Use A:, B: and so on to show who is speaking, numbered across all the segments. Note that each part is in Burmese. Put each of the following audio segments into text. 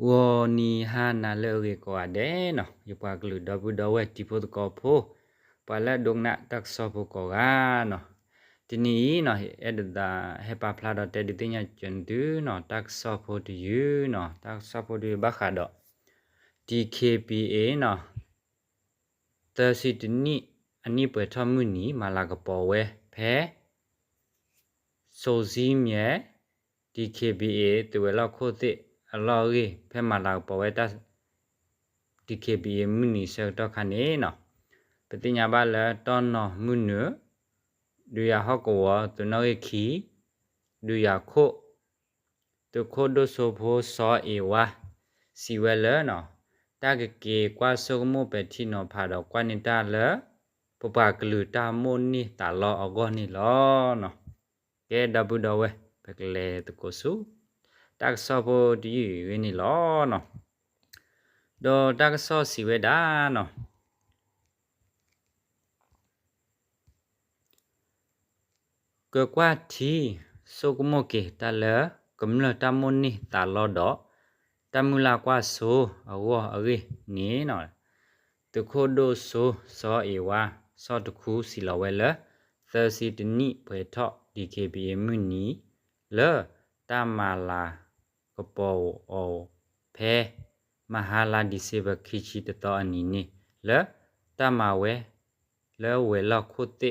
A: วอนีฮานาเลเรกว่าเดเนาะยปากลุดบุดเวติโพตกอโพปาละดงนะตักซอโพกอกาเนาะทีนี้เนาะเอ็ดดาเฮปาพลาดเตดิติญาจันดูเนาะตักซอโพดิยูเนาะตักซอโพดิบักขาดอ DKPA เนาะเตอร์ซิดนี่อันนี้เปิดทอมือนี้มาลากระปอเวแพ้โซซีเมีย DKPA ตัวเราโคตรอลอรีแพ้มาลากระปอเวตัส DKPA มือนี้เซอร์ตอคันเอเนาะปฏิญญาบาลตอนเนาะมือเนื้อดูยาฮอกวตัวน้อยขีดูยาโคตัวโคโดโซโพซอเอวาစီဝဲလနော်တာကကေကွာဆုမပတိနော်ဖာတော့ကွာနေတာလပပကလူတာမွန်နီတာလောအကောနီလောနော်ကဲဒဘူတော်ဝဲပကလေတကိုစုတက်ဆောဖို့ဒီဝင်းနီလောနော်ဒေါ်တက်ဆောစီဝဲတာနော်ကကွာတီဆုကမကေတာလကမ္လတာမွန်နီတာလောတော့ตามุลากว่าโซอวออเรนี่เนาะตะโคโดโซซอเอวาซอตะคูสิลาเวลเซอร์ซิตนิเปทอ DKPA มุนีเลตามาลากปอโอเพมหาลาดิเซบคิชิตตออันนี้นี่เลตามาเวเลเวลาโคเต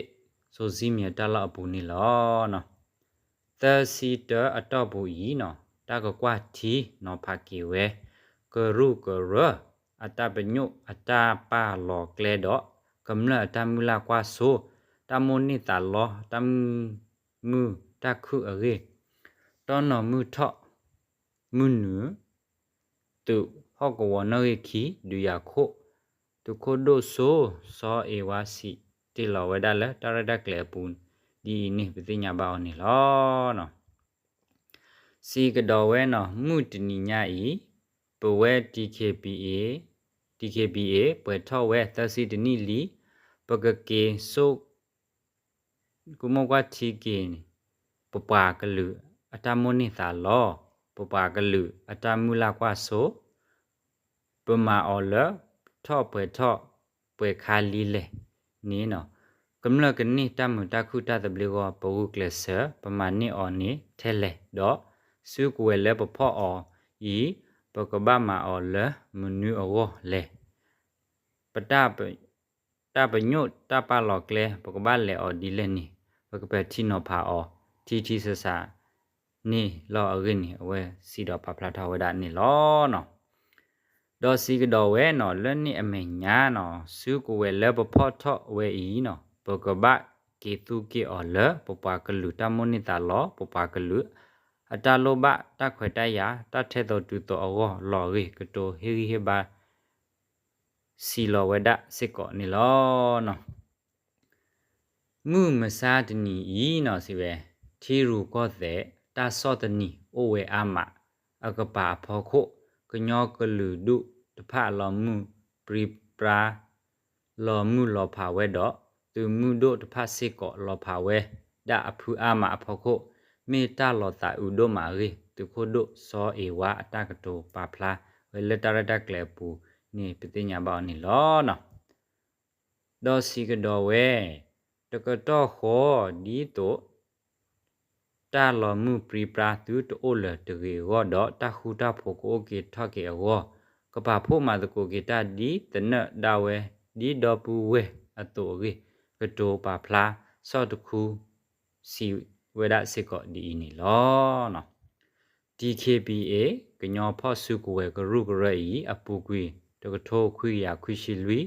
A: โซซิเมียตาลาปูนี่ลอเนาะเตอร์ซิเตอร์อตอบูอีเนาะตากกว่าทีนอภากีเวกรุกรอัตาเปญุอัตาปาหลอเกลดอกำเนตามุลากว่าโซตามมนิตาลอตามมือตาคือเอเรตอนนอมือทอมือเหนือตุฮอกวอนเรคีดุยาโคตุโคโดโซซอเอวาสิติลอเวดาเลตาระดักเลปูนดีนี่ปฏิญญาบาวนี่ลอเนาะစီကတော်ဝဲနော်မှုတနီညာဤပဝဲ DKPA ပွဲထောဝဲသစီတနီလီပကကေဆုကုမကွာတီကေပပကလူအတမနိသာလောပပကလူအတမူလာကွာဆိုပမာအော်လထောပွဲထောပွဲခါလီလေနီနော်ကမ္လကနိတမတခုတတဘလကောပဝုကလဆပမာနိအော်နိထဲလေတော့စုကွယ်လဲပဖော့အော်ဤပကဘာမာအော်လဲမနူအောလဲပတပညုတပလောကလဲပကဘာလဲအော်ဒီလဲနီပကပတိနောဖာအော်တီဆဆာနီလောအရင်နီအဝဲစီတော့ပပလာထဝဒနီလောနော်ဒေါ်စီကတော်ဝဲနော်လဲနီအမေညာနော်စုကွယ်လဲပဖော့ထော့ဝဲဤနော်ပကဘာကေတုကေအော်လဲပပကလူတမနိတာလောပပကလူအတလောဘတခွေတရတထဲတော်တူတော်အောလော်ရီကတိုဟီရီဟေဘာစီလောဝဒစစ်ကောနီလောနော်ငုမစားတနီဤနော်စီပဲသီရူကောတဲ့တာစောတနီအိုဝဲအာမအကပါဖောခုကညောကလူဒုတဖလော်မှုပရိပရာလော်မှုလော်ဖာဝဲတော့သူမှုတို့တဖစစ်ကောလော်ဖာဝဲဒါအဖူအာမအဖောခုမေတ္တာလောတာဥဒိုမာရီတုခိုဒိုစောအေဝါအတကတောပါဖလာဝေလတရတကလေပူနေပတိညာဘောနီလောနော်ဒေါ်စီကတော်ဝဲတကတော်ခောဒီတိုတာလောမှုပရိပရာသူတိုလတရေဝတော့တခုတာဖို့ကိုကေထကေဝကပဖို့မာတကိုကေတာဒီတနဒါဝဲဒီဒေါ်ပူဝဲအတိုရီကတောပါဖလာစောတခုစီဝေဒစစ်ကောဒီနီလောနော် DKPA ကညောဖော့စုကိုဝဲကရုကရဲဤအပူကွေတကထိုးခွေရခွေရှိလွီ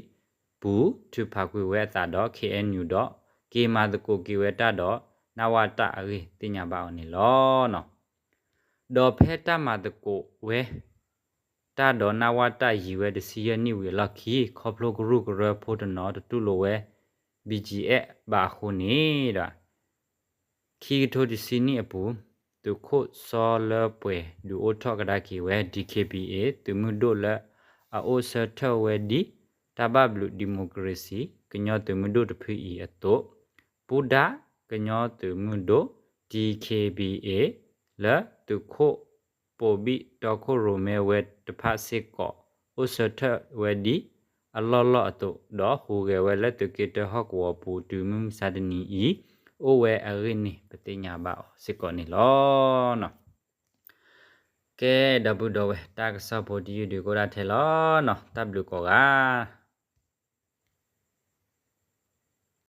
A: ပူသူဖာကွေဝဲတာတော့ KNU တော့ကေမာတကိုကေဝဲတာတော့နဝတာအေတင်ညာပါအောင်နီလောနော်ဒေါ်ဖဲတာမာတကိုဝဲတာတော့နဝတာရီဝဲတစီယနိဝေလခီခေါပလိုကရုကရဲဖို့တနော်တူလိုဝဲ BGA ဘာခုနေတာခီထိုဒီစီနီအပူတုခိုဆောလပွဲဒူအိုထောက်ကဒါကီဝဲ DKPA တူမှုဒိုလအိုဆာထဝဲဒီတဘဘလူဒီမိုကရေစီကညောတူမှုဒိုတဖီအတောပူဒါကညောတူမှုဒို DKPA လတုခို ပိုဘီတော့ခိုရိုမဲဝဲတဖတ်စစ်ကောဥစထဝဲဒီအလောလောအတုတော့ဟူကဝဲလက်တကေတဟကောပူတူမစဒနီဤအိုဝဲအရင်းနေပတိညာပါစစ်ကောနေလောနော်ကဲဒဘူတော့ဝဲတာကစဖို့ဒီယူဒီကိုရာထဲလောနော်တပ်လူကောက